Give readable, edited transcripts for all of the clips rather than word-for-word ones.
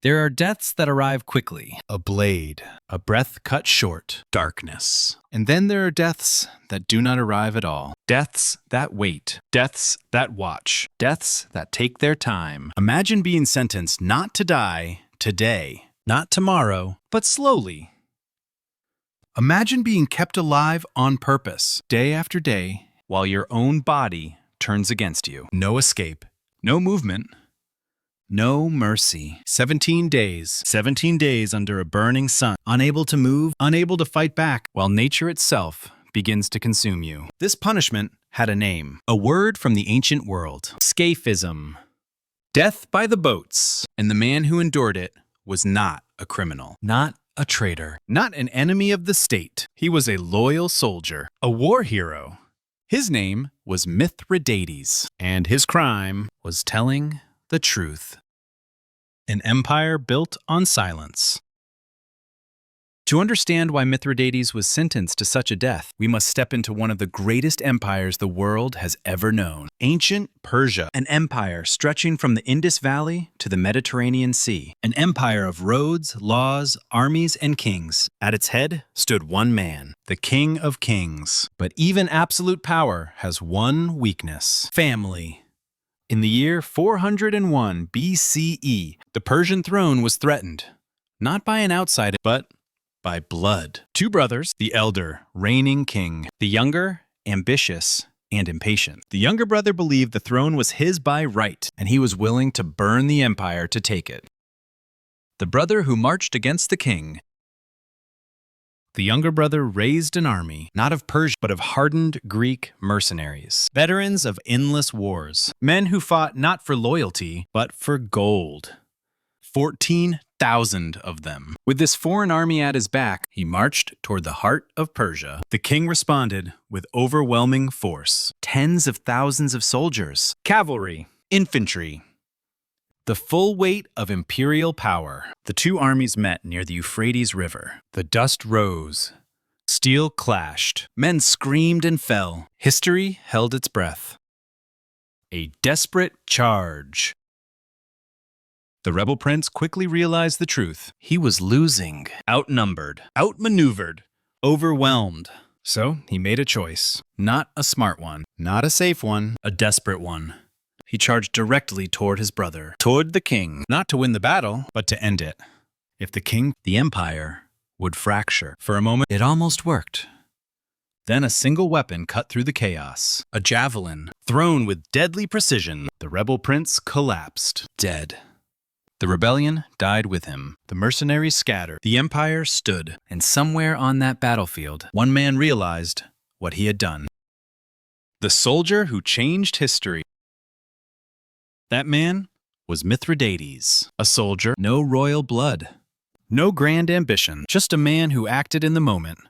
There are deaths that arrive quickly. A blade, a breath cut short, darkness. And then there are deaths that do not arrive at all. Deaths that wait. Deaths that watch. Deaths that take their time. Imagine being sentenced not to die today, not tomorrow, but slowly. Imagine being kept alive on purpose, day after day, while your own body turns against you. No escape, no movement, no mercy. 17 days. 17 days under a burning sun, unable to move, unable to fight back, while nature itself begins to consume you. This punishment had a name, a word from the ancient world. Scaphism. Death by the boats. And the man who endured it was not a criminal, not a traitor, not an enemy of the state. He was a loyal soldier, a war hero. His name was Mithridates, and his crime was telling the truth. An empire built on silence. To understand why Mithridates was sentenced to such a death, we must step into one of the greatest empires the world has ever known. Ancient Persia, an empire stretching from the Indus Valley to the Mediterranean Sea. An empire of roads, laws, armies, and kings. At its head stood one man, the King of Kings. But even absolute power has one weakness: family. In the year 401 BCE, the Persian throne was threatened, not by an outsider, but by blood. Two brothers, the elder, reigning king, the younger, ambitious and impatient. The younger brother believed the throne was his by right, and he was willing to burn the empire to take it. The brother who marched against the king. The younger brother raised an army, not of Persia, but of hardened Greek mercenaries, veterans of endless wars, men who fought not for loyalty, but for gold. 14,000 of them. With this foreign army at his back, he marched toward the heart of Persia. The king responded with overwhelming force. Tens of thousands of soldiers, cavalry, infantry. The full weight of imperial power. The two armies met near the Euphrates River. The dust rose. Steel clashed. Men screamed and fell. History held its breath. A desperate charge. The rebel prince quickly realized the truth. He was losing, outnumbered, outmaneuvered, overwhelmed. So he made a choice. Not a smart one, not a safe one, a desperate one. He charged directly toward his brother, toward the king, not to win the battle, but to end it. If the king, the empire, would fracture. For a moment, it almost worked. Then a single weapon cut through the chaos. A javelin, thrown with deadly precision. The rebel prince collapsed, dead. The rebellion died with him. The mercenaries scattered. The empire stood. And somewhere on that battlefield, one man realized what he had done. The soldier who changed history. That man was Mithridates, a soldier, no royal blood, no grand ambition, just a man who acted in the moment.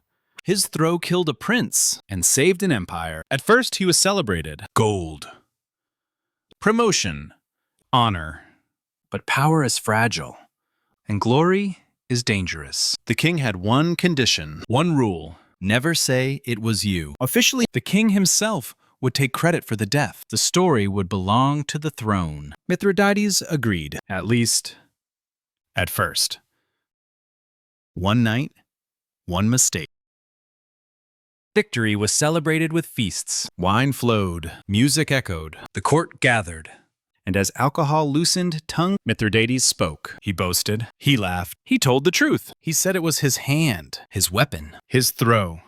His throw killed a prince and saved an empire. At first, he was celebrated. Gold, promotion, honor. But power is fragile, and glory is dangerous. The king had one condition, one rule: never say it was you. Officially, the king himself would take credit for the death. The story would belong to the throne. Mithridates agreed, at least at first. One night, one mistake. Victory was celebrated with feasts. Wine flowed, music echoed, the court gathered. And as alcohol loosened tongue, Mithridates spoke. He boasted. He laughed. He told the truth. He said it was his hand, his weapon, his throw.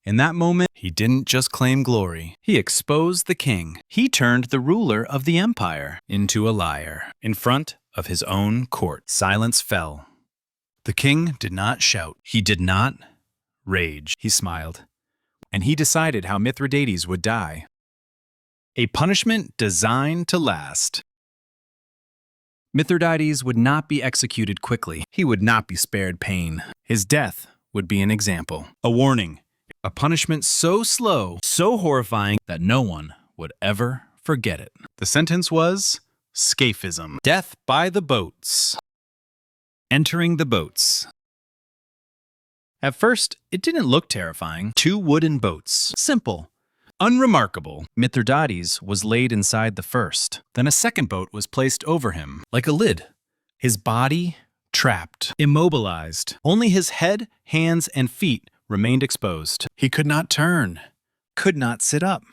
In that moment, he didn't just claim glory. He exposed the king. He turned the ruler of the empire into a liar. In front of his own court, silence fell. The king did not shout. He did not rage. He smiled. And he decided how Mithridates would die. A punishment designed to last. Mithridates would not be executed quickly. He would not be spared pain. His death would be an example, a warning, a punishment so slow, so horrifying that no one would ever forget it. The sentence was Scaphism, death by the boats. Entering the boats. At first, it didn't look terrifying. Two wooden boats, simple, unremarkable. Mithridates was laid inside the first. Then a second boat was placed over him, like a lid. His body trapped, immobilized. Only his head, hands, and feet remained exposed. He could not turn, could not sit up,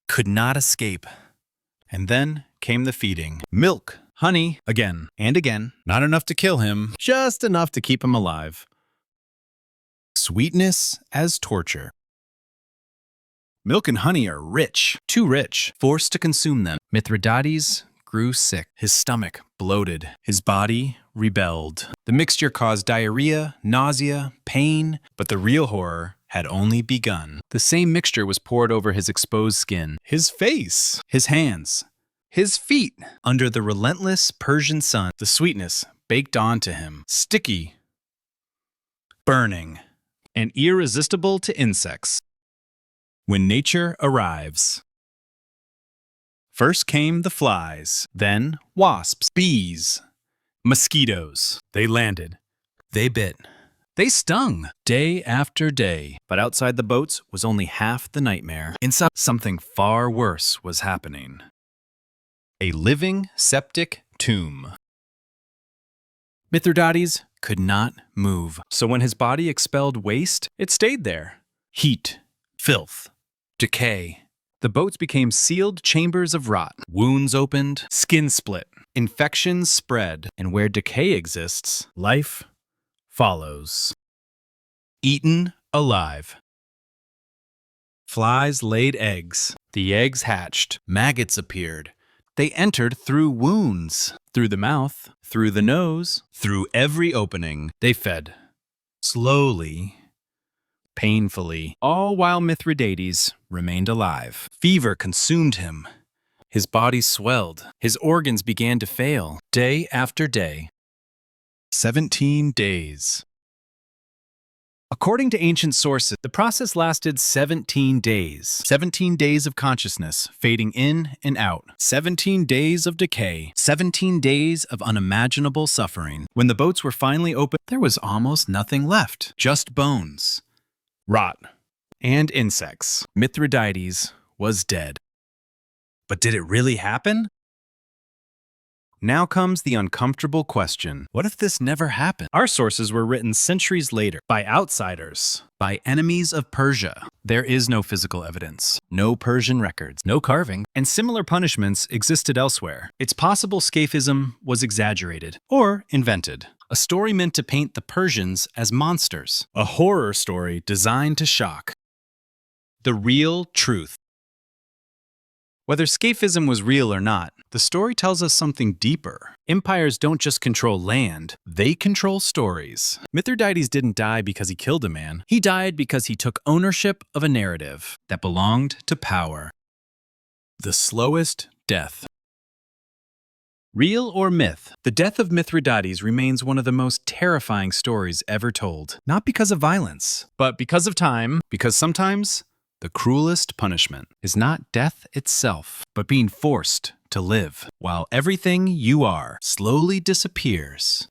could not escape. And then came the feeding. Milk, honey, again and again. Not enough to kill him, just enough to keep him alive. Sweetness as torture. Milk and honey are rich, too rich, forced to consume them. Mithridates grew sick. His stomach bloated. His body rebelled. The mixture caused diarrhea, nausea, pain, but the real horror had only begun. The same mixture was poured over his exposed skin, his face, his hands, his feet. Under the relentless Persian sun, the sweetness baked onto him, sticky, burning, and irresistible to insects. When nature arrives. First came the flies, then wasps, bees, mosquitoes. They landed. They bit. They stung day after day. But outside the boats was only half the nightmare. Inside, something far worse was happening. A living septic tomb. Mithridates could not move. So when his body expelled waste, it stayed there. Heat, filth, decay. The boats became sealed chambers of rot. Wounds opened, skin split, infections spread, and where decay exists, life follows. Eaten alive. Flies laid eggs. The eggs hatched. Maggots appeared. They entered through wounds, through the mouth, through the nose, through every opening. They fed. Slowly, painfully, all while Mithridates remained alive. Fever consumed him. His body swelled. His organs began to fail, day after day. 17 days. According to ancient sources, the process lasted 17 days. 17 days of consciousness, fading in and out. 17 days of decay. 17 days of unimaginable suffering. When the boats were finally opened, there was almost nothing left. Just bones, rot, and insects. Mithridates was dead. But did it really happen? Now comes the uncomfortable question. What if this never happened? Our sources were written centuries later by outsiders, by enemies of Persia. There is no physical evidence, no Persian records, no carving, and similar punishments existed elsewhere. It's possible Scaphism was exaggerated or invented. A story meant to paint the Persians as monsters. A horror story designed to shock. The real truth. Whether Scaphism was real or not, the story tells us something deeper. Empires don't just control land, they control stories. Mithridates didn't die because he killed a man. He died because he took ownership of a narrative that belonged to power. The slowest death. Real or myth, the death of Mithridates remains one of the most terrifying stories ever told. Not because of violence, but because of time, because sometimes the cruelest punishment is not death itself, but being forced to live, while everything you are slowly disappears.